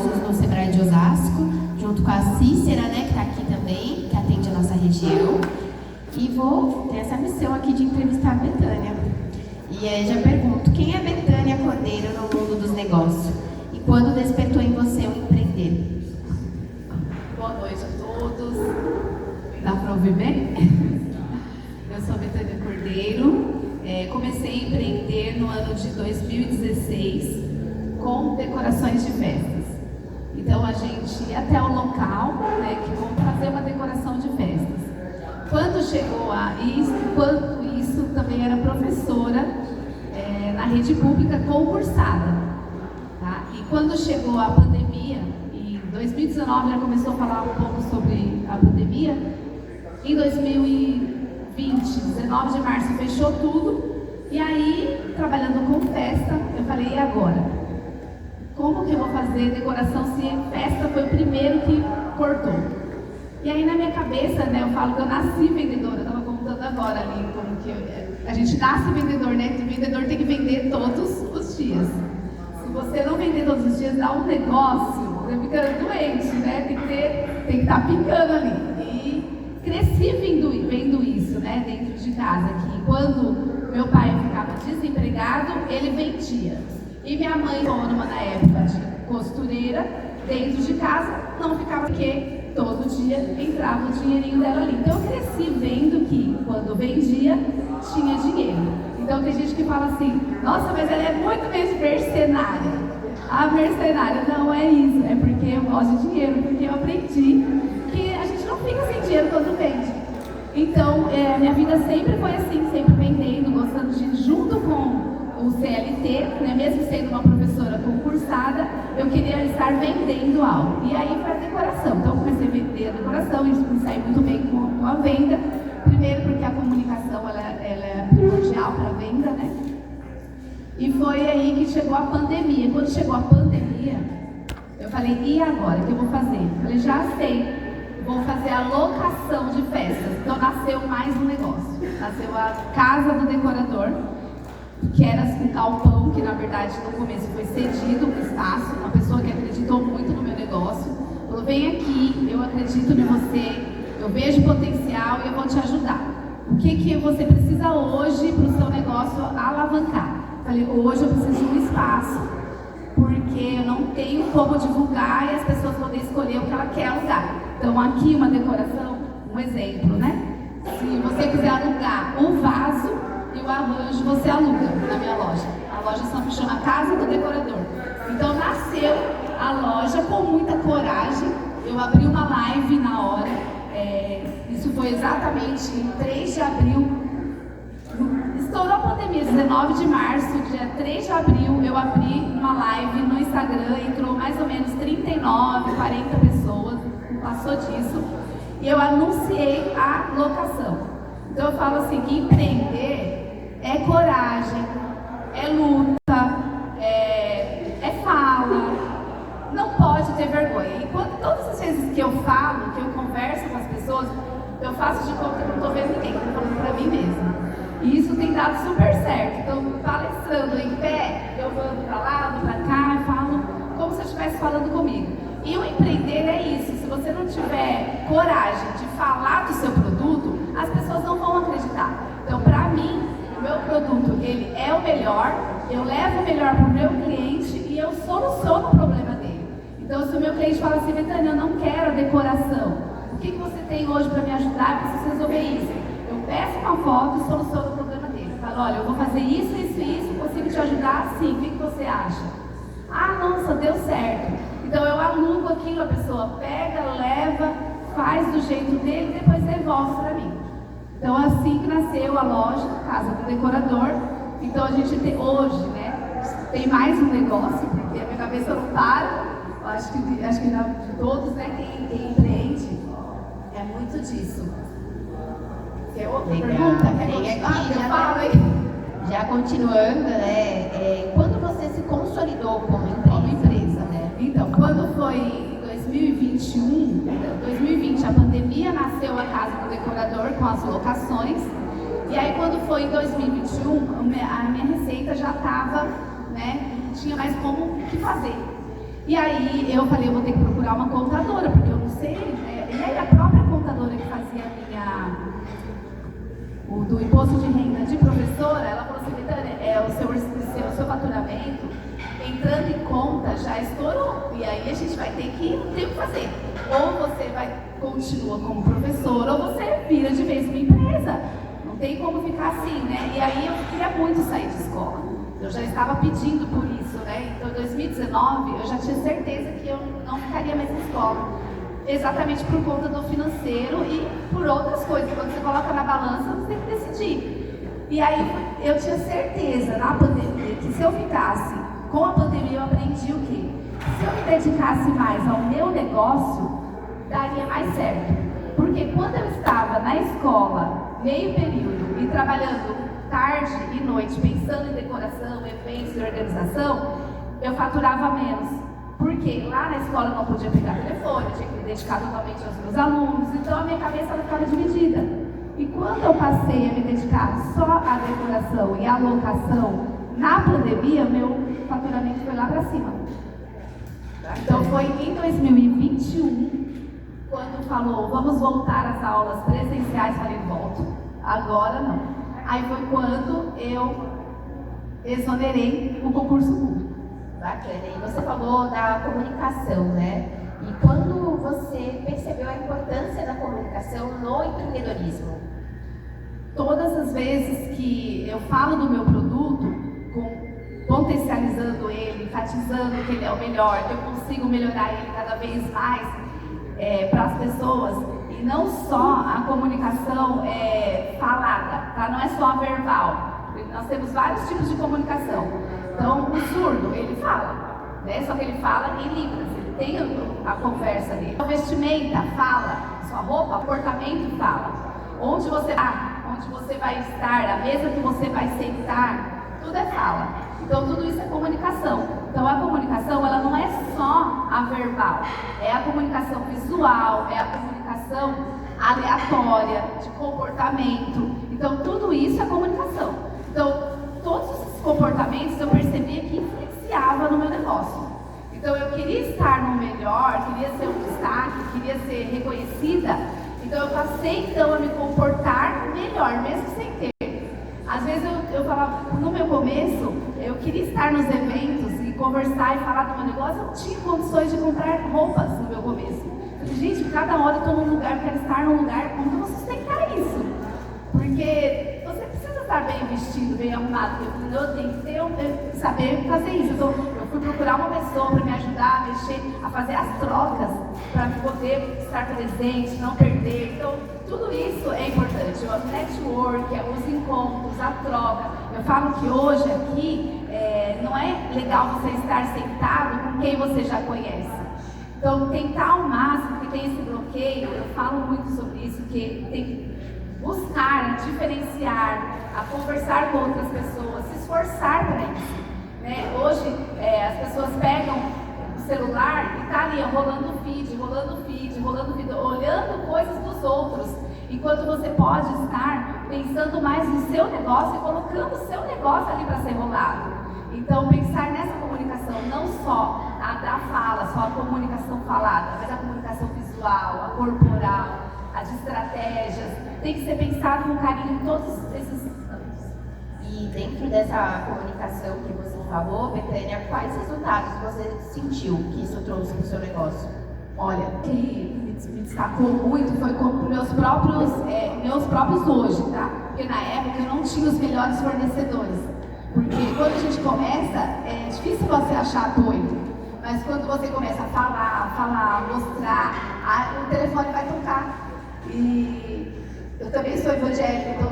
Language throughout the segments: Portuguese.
alunos no Sebrae de Osasco, junto com a Cícera, né, que está aqui também, que atende a nossa região. E vou ter essa missão aqui de entrevistar a Betânia. E aí já pergunto, quem é Betânia Cordeiro no mundo dos negócios? E quando despertou em você o empreender? Boa noite a todos. Dá para ouvir bem? Eu sou a Betânia Cordeiro. Comecei a empreender no ano de 2016 com decorações de festas. Então a gente ia até o local, né, que vamos fazer uma decoração de festas. Quando chegou enquanto isso também era professora na rede pública concursada. Tá? E quando chegou a pandemia, em 2019 já começou a falar um pouco sobre a pandemia. Em 2020, 19 de março, fechou tudo. E aí, trabalhando com festa, eu falei, e agora? Como que eu vou fazer decoração se festa foi o primeiro que cortou? E aí na minha cabeça, né, eu falo que eu nasci vendedora, eu estava contando agora ali, como que a gente nasce vendedor, né? O vendedor tem que vender todos os dias. Se você não vender todos os dias, dá um negócio, você fica doente, né? Tem que estar picando ali. E cresci vendo isso, né, dentro de casa aqui. Quando meu pai ficava desempregado, ele vendia. E minha mãe, autônoma na época de costureira, dentro de casa, não ficava porque todo dia entrava o dinheirinho dela ali. Então eu cresci vendo que quando vendia, tinha dinheiro. Então tem gente que fala assim, nossa, mas ela é muito mesmo mercenária. A mercenária não é isso, é porque eu gosto de dinheiro, porque eu aprendi que a gente não fica sem dinheiro quando vende. Então minha vida sempre foi assim, sempre vendendo, gostando de, junto com o CLT, né, mesmo sendo uma professora concursada, eu queria estar vendendo algo. E aí foi a decoração. Então eu comecei a vender a decoração, isso me saiu muito bem com a venda. Primeiro porque a comunicação ela é primordial para a venda, né? E foi aí que chegou a pandemia. Quando chegou a pandemia, eu falei, e agora? O que eu vou fazer? Eu falei, já sei, vou fazer a locação de festas. Então nasceu mais um negócio. Nasceu a Casa do Decorador, que era um galpão, que na verdade no começo foi cedido um espaço, uma pessoa que acreditou muito no meu negócio, falou, vem aqui, eu acredito em você, eu vejo potencial e eu vou te ajudar. O que você precisa hoje para o seu negócio alavancar? Falei, hoje eu preciso de um espaço, porque eu não tenho como divulgar e as pessoas podem escolher o que ela quer alugar. Então aqui uma decoração, um exemplo, né? Se você quiser alugar um vaso, e o arranjo você aluga na minha loja. A loja se chama Casa do Decorador. Então nasceu a loja com muita coragem. Eu abri uma live na hora. Isso foi exatamente em 3 de abril. Estourou a pandemia, 19 de março, dia 3 de abril, eu abri uma live no Instagram. Entrou mais ou menos 39, 40 pessoas. Não passou disso. E eu anunciei a locação. Então eu falo assim, que empreender é coragem, é luta, é fala, não pode ter vergonha. E todas as vezes que eu falo, que eu converso com as pessoas, eu faço de conta que eu não estou vendo ninguém, estou falando para mim mesma. E isso tem dado super certo. Então, palestrando em pé, eu ando para lá, ando para cá, e falo como se eu estivesse falando comigo. E o empreender é isso. Se você não tiver coragem de falar do seu produto, as pessoas não vão acreditar. Então, para mim, o meu produto, ele é o melhor, eu levo o melhor para o meu cliente e eu soluciono o problema dele. Então, se o meu cliente fala assim, Betânia, eu não quero a decoração, o que você tem hoje para me ajudar? Eu preciso resolver isso. Eu peço uma foto e soluciono o problema dele. Eu falo, olha, eu vou fazer isso, isso e isso, consigo te ajudar? Sim, o que você acha? Ah, nossa, deu certo. Então, eu alugo aquilo, a pessoa pega, leva, faz do jeito dele e depois devolve para mim. Então, assim que nasceu a loja, Casa do Decorador. Então, a gente tem hoje, né, tem mais um negócio, porque a minha cabeça não para. Eu acho que de todos, né, quem empreende, é muito disso. Quer outra pergunta? Eu falo aí. Já continuando, né, quando você se consolidou como empresa, né? Então, quando foi em 2020, a pandemia, nasceu a Casa do Decorador com as locações. E aí, quando foi em 2021, a minha receita já estava, né, tinha mais como o que fazer. E aí eu falei, eu vou ter que procurar uma contadora, porque eu não sei, né? E aí a própria contadora que fazia do imposto de renda de professora, ela falou assim, Betânia, o seu faturamento entrando em conta já estourou. E aí a gente vai ter que fazer. Ou você continua como professora, ou você vira de vez uma empresa. Não tem como ficar assim, né? E aí eu queria muito sair de escola. Eu já estava pedindo por isso, né? Então, em 2019, eu já tinha certeza que eu não ficaria mais na escola. Exatamente por conta do financeiro e por outras coisas. Quando você coloca na balança, você tem que decidir. E aí, eu tinha certeza, na pandemia, que se eu ficasse com a pandemia, eu aprendi o quê? Se eu me dedicasse mais ao meu negócio, daria mais certo. Porque quando eu estava na escola, meio período, e trabalhando tarde e noite, pensando em decoração, eventos e organização, eu faturava menos. Porque lá na escola eu não podia pegar telefone, eu tinha que me dedicar totalmente aos meus alunos, então a minha cabeça ela ficava dividida. E quando eu passei a me dedicar só à decoração e à locação, na pandemia, meu faturamento foi lá para cima. Então foi em 2021, quando falou, vamos voltar às aulas presenciais, falei, volto. Agora não. Aí foi quando eu exonerei o concurso público. Bacana. E você falou da comunicação, né? E quando você percebeu a importância da comunicação no empreendedorismo? Todas as vezes que eu falo do meu produto, potencializando ele, enfatizando que ele é o melhor, que eu consigo melhorar ele cada vez mais para as pessoas, e não só a comunicação falada, tá? Não é só a verbal. Nós temos vários tipos de comunicação. Então, o surdo, ele fala, né? Só que ele fala em libras, ele tem a conversa dele. A vestimenta fala, sua roupa, comportamento fala. Onde você vai estar, a mesa que você vai sentar, tudo é fala. Então, tudo isso é comunicação. Então, a comunicação, ela não é só a verbal, é a comunicação visual, é a comunicação aleatória, de comportamento. Então, tudo isso é comunicação. Então, todos esses comportamentos eu percebia que influenciava no meu negócio. Então, eu queria estar no melhor, queria ser um destaque, queria ser reconhecida. Então, eu passei então a me comportar melhor, mesmo sem ter. Às vezes eu falava, no meu começo, eu queria estar nos eventos e conversar e falar do meu negócio, eu não tinha condições de comprar roupas no meu começo. Eu falei, gente, cada hora eu estou num lugar, eu quero estar num lugar, como que eu vou sustentar isso? Porque você precisa estar bem vestido, bem arrumado, eu tenho que saber fazer isso. Então, eu fui procurar uma pessoa para me ajudar a mexer, a fazer as trocas, para poder estar presente, não perder. Então, tudo isso é importante. O network, os encontros, a troca. Eu falo que hoje aqui não é legal você estar sentado com quem você já conhece. Então, tentar ao máximo, que tem esse bloqueio, eu falo muito sobre isso, que tem que buscar, diferenciar, a conversar com outras pessoas, se esforçar para isso. Né? Hoje, as pessoas pegam o celular e tá ali, rolando feed, olhando coisas dos outros, enquanto você pode estar pensando mais no seu negócio e colocando o seu negócio ali para ser rolado. Então, pensar nessa comunicação, não só a da fala, só a comunicação falada, mas a comunicação visual, a corporal, a de estratégias, tem que ser pensado com carinho em todos esses âmbitos. E dentro dessa comunicação que você falou, Betânia, quais resultados você sentiu que isso trouxe para o seu negócio? Olha, o que me destacou muito foi com meus próprios hoje, tá? Porque na época eu não tinha os melhores fornecedores. Porque quando a gente começa, é difícil você achar apoio. Mas quando você começa a falar, mostrar, o telefone vai tocar. E eu também sou evangélica, então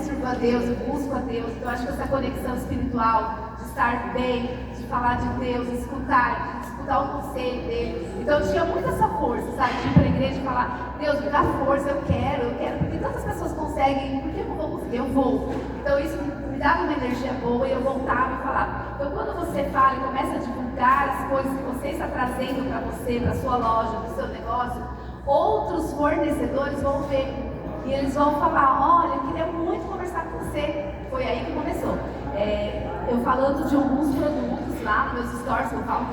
sirvo a Deus, eu busco a Deus. Então acho que essa conexão espiritual, de estar bem, de falar de Deus, escutar o conselho dele. Então eu tinha muito essa força, sabe? De ir para a igreja e falar, Deus, me dá força, eu quero, porque tantas pessoas conseguem, por que eu não vou conseguir? Eu vou. Então isso me dava uma energia boa e eu voltava e falava. Então quando você fala e começa a divulgar as coisas que você está trazendo para você, para a sua loja, para o seu negócio, outros fornecedores vão ver e eles vão falar, olha, eu queria muito conversar com você. Foi aí que começou. Eu falando de alguns produtos lá nos meus stories, eu falo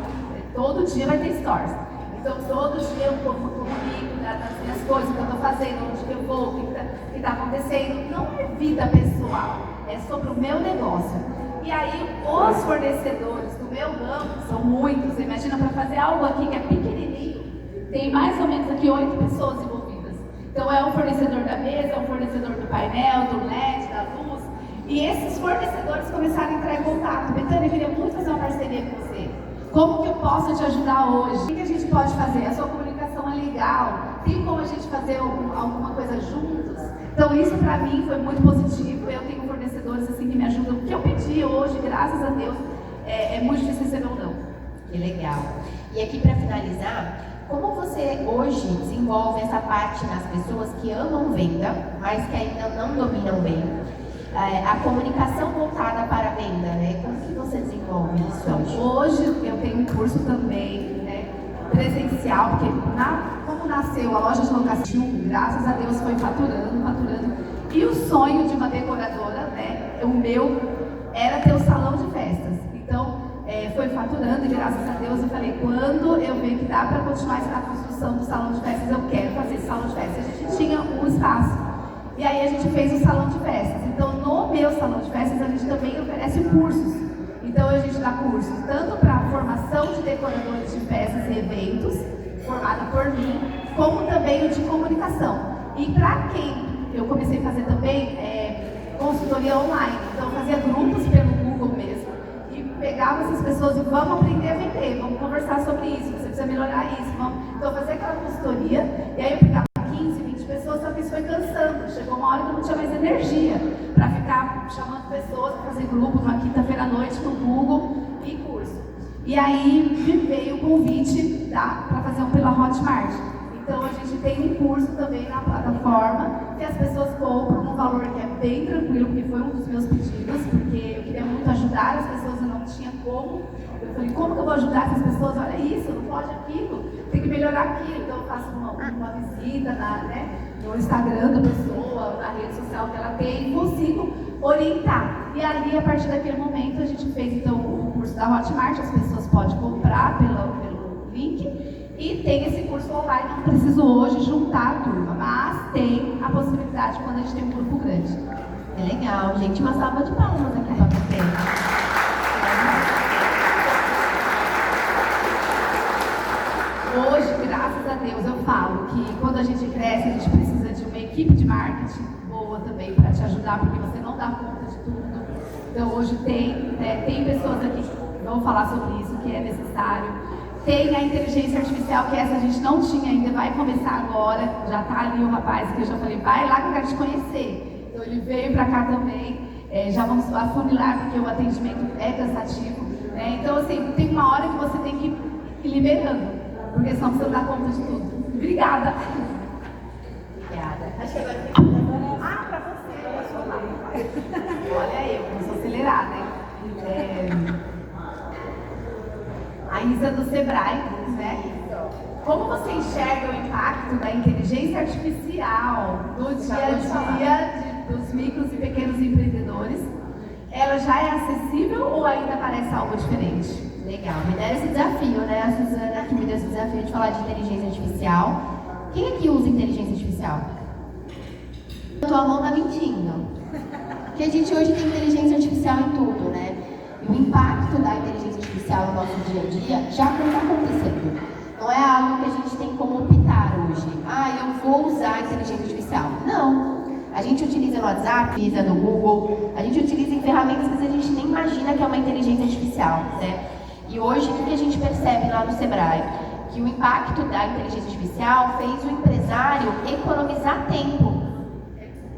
Todo dia vai ter stories. Então, todo dia eu comunico das minhas coisas, o que eu estou fazendo, onde que eu vou, o que está acontecendo. Não é vida pessoal, é sobre o meu negócio. E aí, os fornecedores do meu ramo são muitos. Você imagina, para fazer algo aqui que é pequenininho, tem mais ou menos aqui 8 pessoas envolvidas. Então, é o fornecedor da mesa, é o fornecedor do painel, do LED, da luz. E esses fornecedores começaram a entrar em contato. Betânia, eu queria muito fazer uma parceria com você. Como que eu posso te ajudar hoje? O que a gente pode fazer? A sua comunicação é legal. Tem como a gente fazer alguma coisa juntos? Então isso para mim foi muito positivo. Eu tenho fornecedores assim que me ajudam. O que eu pedi hoje, graças a Deus, é muito difícil receber um não. Que legal. E aqui para finalizar, como você hoje desenvolve essa parte nas pessoas que amam venda, mas que ainda não dominam bem? A comunicação voltada para a venda, né? Como que você desenvolve isso hoje? Hoje eu tenho um curso também, né, presencial, porque como nasceu a loja de locação, graças a Deus foi faturando. E o sonho de uma decoradora, né, o meu, era ter o salão de festas. Então, foi faturando e graças a Deus eu falei, quando eu ver que dá para continuar a construção do salão de festas, eu quero fazer esse salão de festas. A gente tinha um espaço. E aí a gente fez o salão de festas. Então, no meu salão de festas, a gente também oferece cursos. Então, a gente dá cursos tanto para a formação de decoradores de festas e eventos, formada por mim, como também o de comunicação. E para quem eu comecei a fazer também consultoria online. Então, eu fazia grupos pelo Google mesmo. E pegava essas pessoas e vamos aprender a vender, vamos conversar sobre isso, você precisa melhorar isso. Então, eu fazia aquela consultoria, e aí eu pegava 15, 20 pessoas, só que isso foi cansando. Chegou uma hora que eu não tinha mais energia para ficar chamando pessoas para fazer grupos uma quinta-feira à noite no Google e curso. E aí me veio o convite para fazer um pela Hotmart. Então a gente tem um curso também na plataforma que as pessoas compram num valor que é bem tranquilo, porque foi um dos meus pedidos, porque eu queria muito ajudar as pessoas e não tinha como. Eu falei, como que eu vou ajudar essas pessoas? Olha isso, não pode aquilo, tem que melhorar aquilo. Então eu faço uma visita no Instagram da pessoa, na rede social que ela tem, e consigo orientar. E ali, a partir daquele momento, a gente fez então o curso da Hotmart, as pessoas podem comprar pelo link. E tem esse curso online, não preciso hoje juntar a turma, mas tem a possibilidade quando a gente tem um grupo grande. É legal, gente. Uma salva de palmas aqui para você. Hoje, graças a Deus, eu falo que quando a gente cresce, a gente precisa de uma equipe de marketing boa também para te ajudar, porque você não dá conta de tudo. Então hoje tem pessoas aqui que vão falar sobre isso, que é necessário. Tem a inteligência artificial, que essa a gente não tinha ainda, vai começar agora. Já está ali o rapaz que eu já falei, vai lá que eu quero te conhecer. Então ele veio para cá também, já vamos afunilar, porque o atendimento é cansativo. Né? Então assim, tem uma hora que você tem que ir liberando, porque senão você não dá conta de tudo. Obrigada. Obrigada. Acho que agora para você, eu sou lá. Olha eu sou acelerada, hein? A Isa do Sebrae, né? Como você enxerga o impacto da inteligência artificial no dia a dia dos micros e pequenos empreendedores? Ela já é acessível ou ainda parece algo diferente? Legal, me deram esse desafio, né? A Suzana que me deu esse desafio de falar de inteligência artificial. Quem aqui usa inteligência artificial? Tua mão tá mentindo. Porque a gente hoje tem inteligência artificial em tudo, né? E o impacto da inteligência artificial no nosso dia a dia já está acontecendo. Não é algo que a gente tem como optar hoje. Eu vou usar a inteligência artificial. Não. A gente utiliza no WhatsApp, utiliza no Google, a gente utiliza em ferramentas que a gente nem imagina que é uma inteligência artificial, né? E hoje, o que a gente percebe lá no Sebrae? Que o impacto da inteligência artificial fez o empresário economizar tempo.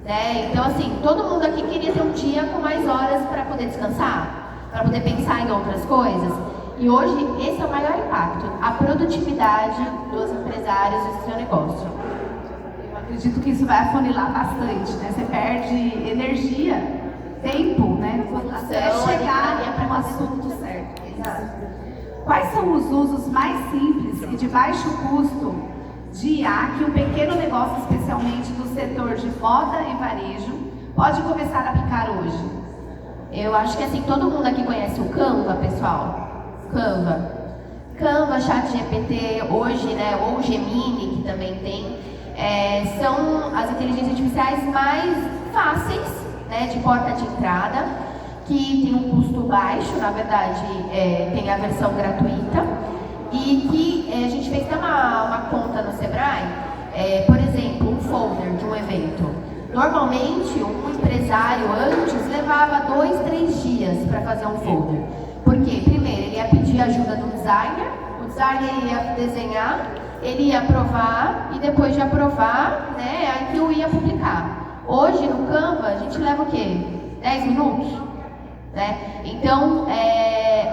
Né? Então, assim, todo mundo aqui queria ter um dia com mais horas para poder descansar, para poder pensar em outras coisas. E hoje, esse é o maior impacto, a produtividade dos empresários do seu negócio. Eu acredito que isso vai afunilar bastante, né? Você perde energia, tempo, né? Até chegar para um assunto certo. Exato. Quais são os usos mais simples e de baixo custo de IA que um pequeno negócio, especialmente do setor de moda e varejo, pode começar a aplicar hoje? Eu acho que assim, todo mundo aqui conhece o Canva, pessoal? Canva. Canva, ChatGPT, hoje, né, ou Gemini, que também tem, são as inteligências artificiais mais fáceis, né, de porta de entrada, que tem um custo baixo, na verdade, tem a versão gratuita, e que a gente fez até uma conta no Sebrae, por exemplo, um folder de um evento. Normalmente, um empresário antes levava 2, 3 dias para fazer um folder. Por quê? Primeiro, ele ia pedir ajuda do designer, o designer ia desenhar, ele ia aprovar, e depois de aprovar, né, aí que eu ia publicar. Hoje, no Canva, a gente leva o quê? 10 minutos? Né? Então,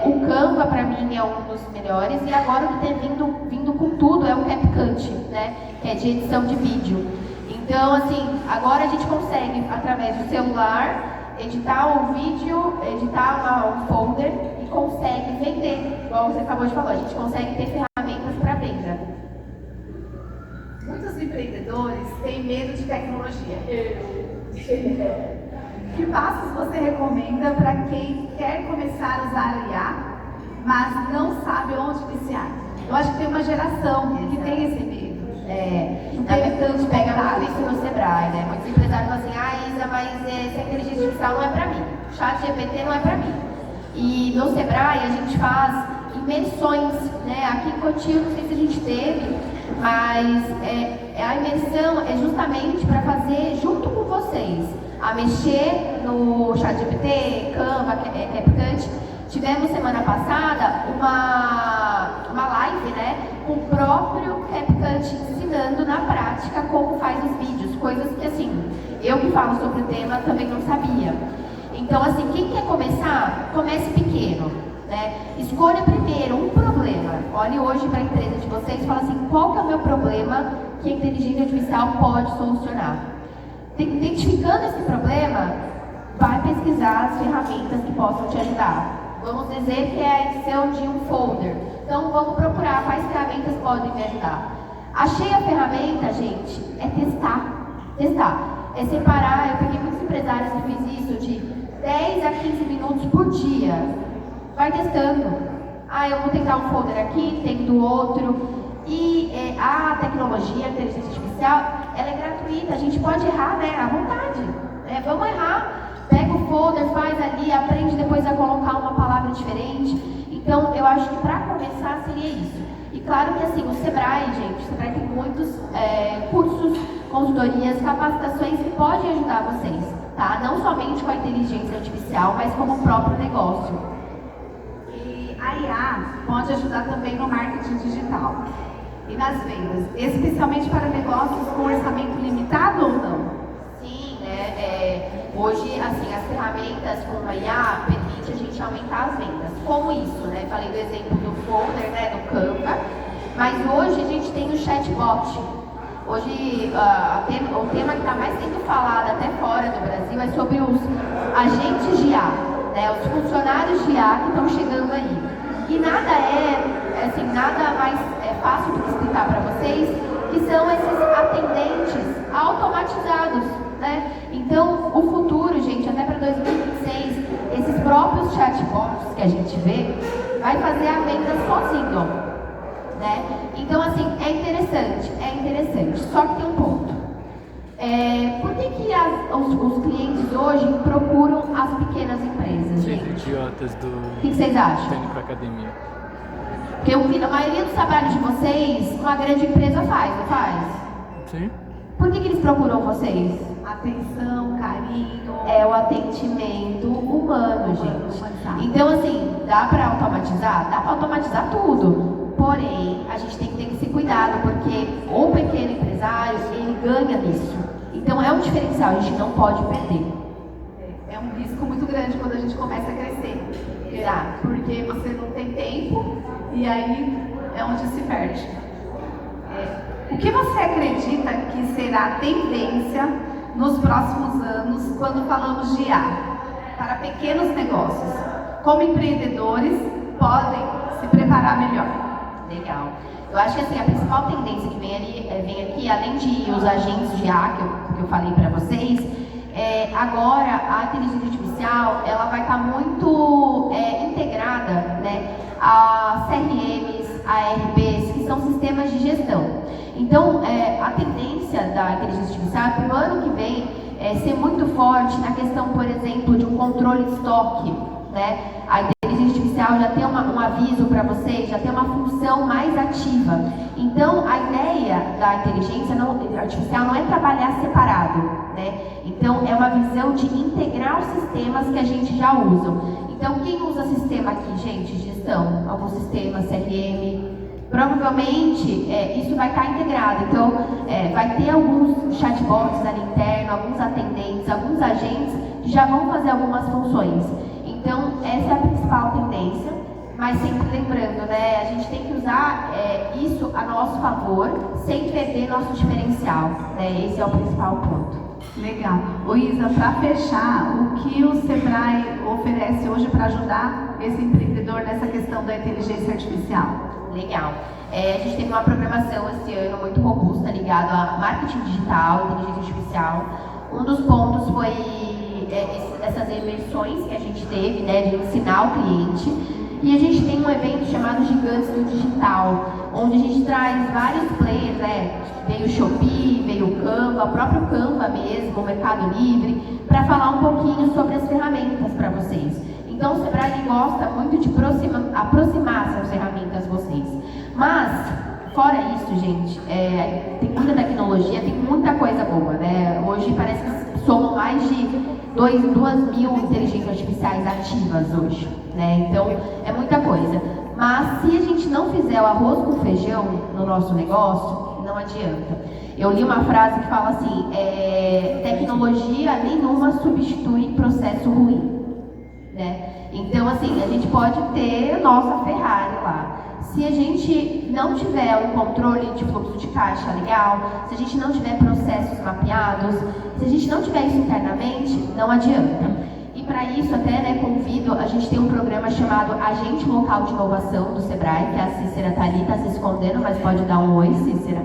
o Canva, para mim, é um dos melhores, e agora o que tem vindo com tudo é o CapCut, né, que é de edição de vídeo. Então, assim, agora a gente consegue, através do celular, editar um vídeo, editar um folder e consegue vender, igual você acabou de falar, a gente consegue ter ferramentas para venda. Muitos empreendedores têm medo de tecnologia. Que passos você recomenda para quem quer começar a usar a IA, mas não sabe onde iniciar? Eu acho que tem uma geração que tem esse medo. Na verdade, a gente pega muito isso no Sebrae, né? Muitos empresários falam assim, Isa, mas essa inteligência artificial não é para mim, ChatGPT não é para mim. E no Sebrae a gente faz imersões, né? Aqui em Cotia, não sei se a gente teve, mas a imersão é justamente para fazer junto com vocês, a mexer no ChatGPT, Canva, CapCut. Tivemos semana passada uma live, né, com o próprio CapCut ensinando na prática como faz os vídeos, coisas que, assim, eu que falo sobre o tema também não sabia. Então, assim, quem quer começar, comece pequeno, né? Escolha primeiro um problema. Olhe hoje para a empresa de vocês e fala assim, qual que é o meu problema que a inteligência artificial pode solucionar? Identificando esse problema, vai pesquisar as ferramentas que possam te ajudar. Vamos dizer que é a edição de um folder. Então, vamos procurar quais ferramentas podem me ajudar. Achei a ferramenta, gente, é testar. Testar. É separar, eu peguei muitos empresários que fiz isso de 10 a 15 minutos por dia. Vai testando. Eu vou tentar um folder aqui, tem do outro. E a tecnologia, a inteligência artificial, ela é gratuita. A gente pode errar, né, à vontade. Vamos errar. Pega o folder, faz ali, aprende depois a colocar uma palavra diferente. Então, eu acho que para começar seria isso. E claro que assim, o Sebrae, gente, o Sebrae tem muitos cursos, consultorias, capacitações que podem ajudar vocês, tá? Não somente com a inteligência artificial, mas como o próprio negócio. E a IA pode ajudar também no marketing digital e nas vendas, especialmente para negócios com orçamento limitado ou não? Hoje, assim, as ferramentas como a IA permite a gente aumentar as vendas. Como isso, né? Falei do exemplo do folder, né, do Canva, mas hoje a gente tem o chatbot. Hoje, o tema que está mais sendo falado até fora do Brasil é sobre os agentes de IA, né, os funcionários de IA que estão chegando aí. E nada mais fácil de explicar para vocês, que são esses atendentes automatizados, né? Então, o futuro, gente, até para 2026, esses próprios chatbots que a gente vê, vai fazer a venda sozinho, né? Então, assim, é interessante, só que tem um ponto. Por que os clientes hoje procuram as pequenas empresas, gente? Idiotas do... O que vocês acham? Tênis pra academia. Porque a maioria dos trabalhos de vocês, uma grande empresa faz, não faz? Sim. Por que eles procuram vocês? Atenção, carinho. É o atendimento humano, gente. Então, assim, dá para automatizar? Dá para automatizar tudo. Porém, a gente tem que ter esse cuidado, porque o pequeno empresário, ele ganha nisso. Então, é um diferencial, a gente não pode perder. É um risco muito grande quando a gente começa a crescer. Exato. Porque você não tem tempo e aí é onde se perde. O que você acredita que será tendência nos próximos anos quando falamos de IA para pequenos negócios? Como empreendedores podem se preparar melhor? Legal. Eu acho que assim, a principal tendência que vem aqui, além de os agentes de IA que eu falei para vocês, agora a inteligência artificial ela vai estar muito integrada, né, a CRMs, ARPs, que são sistemas de gestão. Então, a tendência da inteligência artificial é para o ano que vem ser muito forte na questão, por exemplo, de um controle de estoque, né? A inteligência artificial já tem um aviso para vocês, já tem uma função mais ativa. Então, a ideia da inteligência artificial não é trabalhar separado, né? Então, é uma visão de integrar os sistemas que a gente já usa. Então, quem usa sistema aqui, gente? Gestão, algum sistema, CRM, provavelmente isso vai estar integrado. Então, vai ter alguns chatbots ali interno, alguns atendentes, alguns agentes que já vão fazer algumas funções. Então, essa é a principal tendência, mas sempre lembrando, né, a gente tem que usar isso a nosso favor, sem perder nosso diferencial, né, esse é o principal ponto. Legal. Ô Isa, para fechar, o que o Sebrae oferece hoje para ajudar esse empreendedor nessa questão da inteligência artificial? Legal. A gente teve uma programação esse ano muito robusta ligada a marketing digital, inteligência artificial. Um dos pontos foi essas imersões que a gente teve, né, de ensinar o cliente. E a gente tem um evento chamado Gigantes do Digital, onde a gente traz vários players, né? Veio o Shopee, veio o Canva, o próprio Canva mesmo, o Mercado Livre, para falar um pouquinho sobre as ferramentas para vocês. Então o Sebrae gosta muito de aproximar essas ferramentas a vocês. Mas, fora isso, gente, tem muita tecnologia, tem muita coisa boa, né? Hoje parece que somam mais de 2.000 inteligências artificiais ativas hoje, né? Então, é muita coisa. Mas se a gente não fizer o arroz com feijão no nosso negócio, não adianta. Eu li uma frase que fala assim, tecnologia nenhuma substitui processo ruim, né? Então, assim, a gente pode ter nossa Ferrari lá. Se a gente não tiver um controle de fluxo de caixa legal, se a gente não tiver processos mapeados, se a gente não tiver isso internamente, não adianta. E para isso, até, né, convido, a gente tem um programa chamado Agente Local de Inovação do Sebrae, que a Cícera tá ali, tá se escondendo, mas pode dar um oi, Cícera.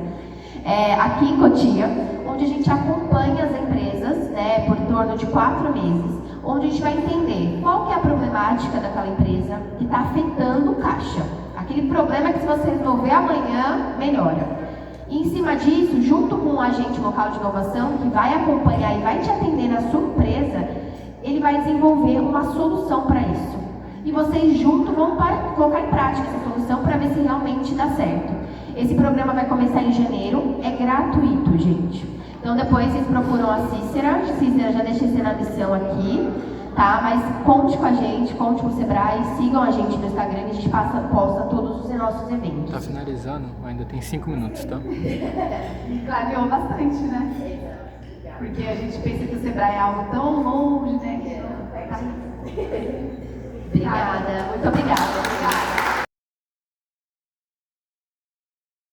Aqui em Cotia, onde a gente acompanha as empresas, né, por torno de 4 meses, onde a gente vai entender qual que é a problemática daquela empresa que está afetando o caixa. Aquele problema que se você resolver amanhã, melhora. E em cima disso, junto com o agente local de inovação, que vai acompanhar e vai te atender na sua empresa, ele vai desenvolver uma solução para isso. E vocês juntos vão colocar em prática essa solução para ver se realmente dá certo. Esse programa vai começar em janeiro, é gratuito, gente. Então depois vocês procuram a Cícera já deixei você na missão aqui, tá? Mas conte com a gente, conte com o Sebrae, sigam a gente no Instagram e a gente posta todos os nossos eventos. Tá finalizando, ainda tem 5 minutos, tá? Clareou bastante, né? Porque a gente pensa que o Sebrae é algo tão longe, né? Obrigada, muito obrigada.